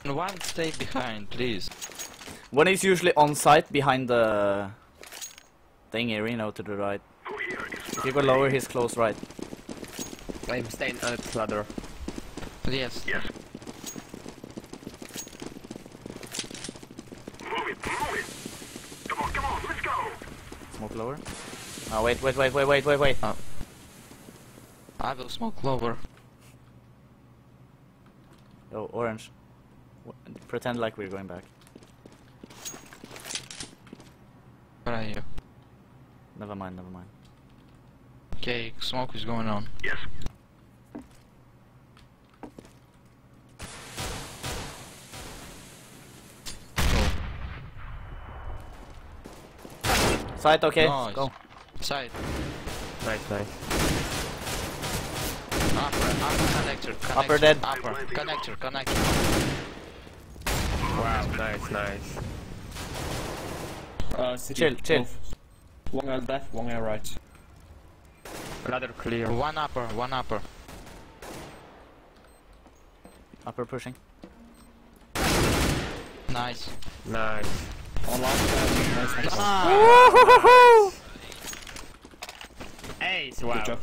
One stay behind, please. One is usually on site behind the thingy, Reno to the right. If you go lower, he's close right. I'm staying on the ladder. Yes. Yes. Move it, move it. Come on, let's go. Smoke lower. Oh, wait. I will smoke lower. Oh, orange. Pretend like we're going back. Where are you? Never mind. Okay, smoke is going on. Yes. Site, okay. Nice. Go. Side. Nice. Upper connector. Upper dead. Upper connector. Wow, nice. City. Chill. Move. One at left, one at right. Ladder clear. One upper. Upper pushing. Nice. On last side, nice. Ah! Ace, wow. Good job.